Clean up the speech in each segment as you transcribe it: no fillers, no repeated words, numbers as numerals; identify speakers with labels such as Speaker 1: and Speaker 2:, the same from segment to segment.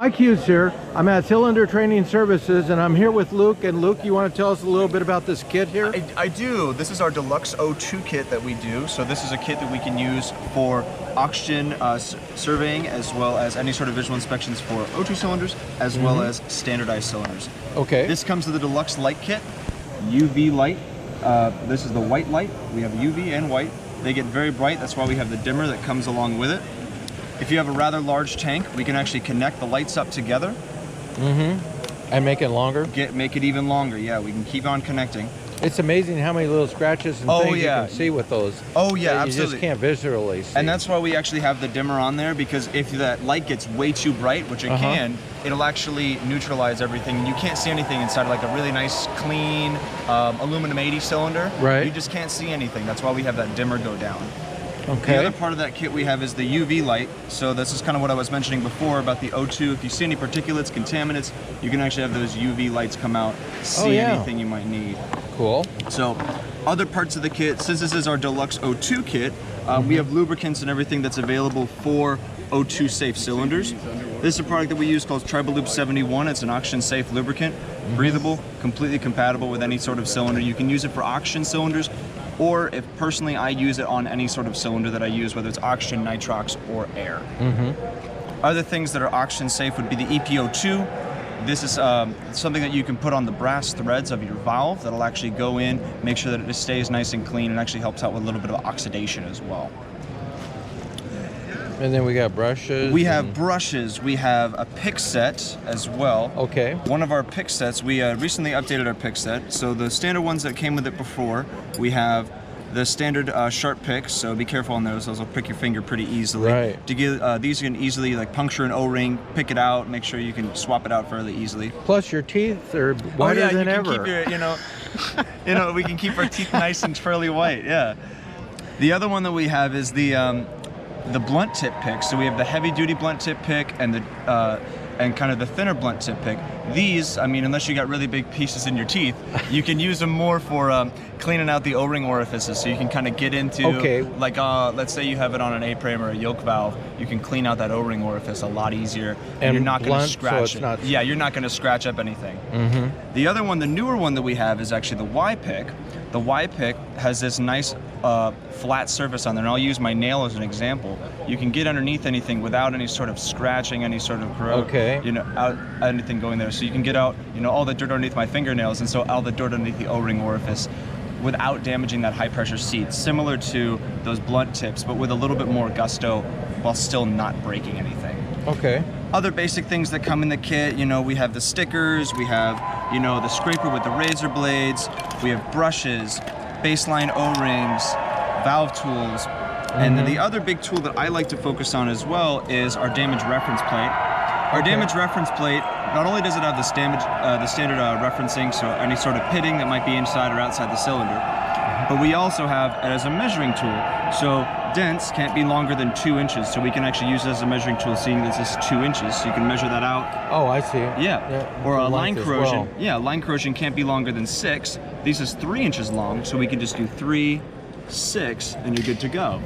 Speaker 1: Mike Hughes here. I'm at Cylinder Training Services and I'm here with Luke. And Luke, you want to tell us a little bit about this kit here?
Speaker 2: I do. This is our deluxe O2 kit that we do. So this is a kit that we can use for oxygen surveying, as well as any sort of visual inspections for O2 cylinders, as well as standardized cylinders.
Speaker 1: Okay.
Speaker 2: This comes with the deluxe light kit, UV light. This is the white light. We have UV and white. They get very bright. That's why we have the dimmer that comes along with it. If you have a rather large tank, we can actually connect the lights up together.
Speaker 1: And make it longer?
Speaker 2: Make it even longer, yeah. We can keep on connecting.
Speaker 1: It's amazing how many little scratches and things you can see with those.
Speaker 2: Oh yeah,
Speaker 1: that
Speaker 2: absolutely.
Speaker 1: You just can't visually see.
Speaker 2: And that's why we actually have the dimmer on there, because if that light gets way too bright, which it can, it'll actually neutralize everything. You can't see anything inside of like a really nice, clean aluminum 80 cylinder.
Speaker 1: Right.
Speaker 2: You just can't see anything. That's why we have that dimmer go down.
Speaker 1: Okay.
Speaker 2: The other part of that kit we have is the UV light. So this is kind of what I was mentioning before about the O2. If you see any particulates, contaminants, you can actually have those UV lights come out, see anything you might need.
Speaker 1: Cool.
Speaker 2: So other parts of the kit, since this is our deluxe O2 kit, we have lubricants and everything that's available for O2 safe cylinders. This is a product that we use called Tribalube 71. It's an oxygen safe lubricant, breathable, completely compatible with any sort of cylinder. You can use it for oxygen cylinders, or if personally I use it on any sort of cylinder that I use, whether it's oxygen, nitrox, or air. Other things that are oxygen safe would be the EPO2. This is something that you can put on the brass threads of your valve that'll actually go in, make sure that it just stays nice and clean, and actually helps out with a little bit of oxidation as well.
Speaker 1: And then we got brushes.
Speaker 2: We have brushes. We have a pick set as well.
Speaker 1: Okay.
Speaker 2: One of our pick sets, we recently updated our pick set. So the standard ones that came with it before, we have the standard sharp picks, so be careful on those. Those will prick your finger pretty easily.
Speaker 1: Right.
Speaker 2: To get, these you can easily like puncture an O-ring, pick it out, make sure you can swap it out fairly easily.
Speaker 1: Plus your teeth are whiter than ever.
Speaker 2: Keep your, we can keep our teeth nice and fairly white. Yeah. The other one that we have is the blunt tip pick. So we have the heavy duty blunt tip pick and the and kind of the thinner blunt tip pick. These, I mean, unless you got really big pieces in your teeth, you can use them more for cleaning out the O-ring orifices. So you can kind of get into, like, let's say you have it on an A-frame or a yoke valve, you can clean out that O-ring orifice a lot easier, and you're not going to scratch it. Yeah, you're not going to scratch up anything. The other one, the newer one that we have, is actually the Y pick. The Y pick has this nice flat surface on there, and I'll use my nail as an example. You can get underneath anything without any sort of scratching, any sort of anything going there. So you can get out, all the dirt underneath my fingernails, and so all the dirt underneath the O-ring orifice without damaging that high pressure seat, similar to those blunt tips, but with a little bit more gusto while still not breaking anything.
Speaker 1: Okay.
Speaker 2: Other basic things that come in the kit, we have the stickers, we have, the scraper with the razor blades, we have brushes, baseline O-rings, valve tools, and then the other big tool that I like to focus on as well is our damage reference plate. Our damage reference plate, not only does it have the standard referencing, so any sort of pitting that might be inside or outside the cylinder, but we also have it as a measuring tool. So dents can't be longer than 2 inches, so we can actually use it as a measuring tool, seeing this is 2 inches, so you can measure that out.
Speaker 1: Oh, I see.
Speaker 2: Yeah. Or a line corrosion. Well. Yeah, line corrosion can't be longer than 6. This is 3 inches long, so we can just do 3, 6, and you're good to go.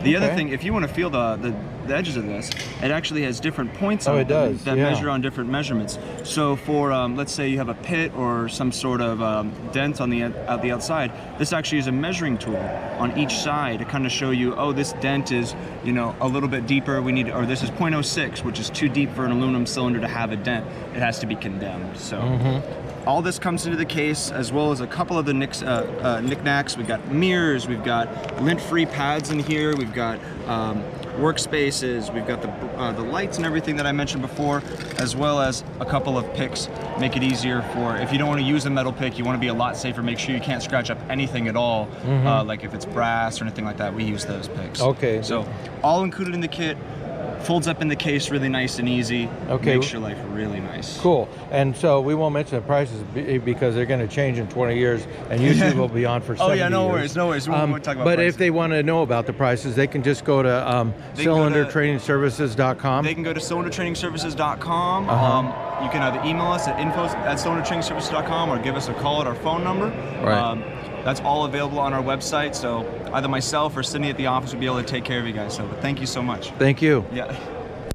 Speaker 2: The other thing, if you want to feel the edges of this, it actually has different points on it that measure on different measurements. So for, let's say you have a pit or some sort of dent on the outside, this actually is a measuring tool on each side to kind of show you, oh, this dent is, a little bit deeper, or this is 0.06, which is too deep for an aluminum cylinder to have a dent. It has to be condemned. So. All this comes into the case, as well as a couple of the knickknacks. We've got mirrors, we've got lint-free pads in here, we've got workspaces, we've got the lights and everything that I mentioned before, as well as a couple of picks. Make it easier for, if you don't want to use a metal pick, you want to be a lot safer, make sure you can't scratch up anything at all, like if it's brass or anything like that, we use those picks. Okay. So all included in the kit. Folds up in the case really nice and easy. Okay. Makes your life really nice.
Speaker 1: Cool. And so we won't mention the prices because they're going to change in 20 years and YouTube will be on for 70 years.
Speaker 2: No worries. We won't talk about
Speaker 1: But
Speaker 2: prices.
Speaker 1: if they want to know about the prices, they can just go to cylindertrainingservices.com.
Speaker 2: They can go to cylindertrainingservices.com. You can either email us at info@cylindertrainingservices.com or give us a call at our phone number. Right. That's all available on our website, so either myself or Sydney at the office will be able to take care of you guys. So thank you so much.
Speaker 1: Thank you.
Speaker 2: Yeah.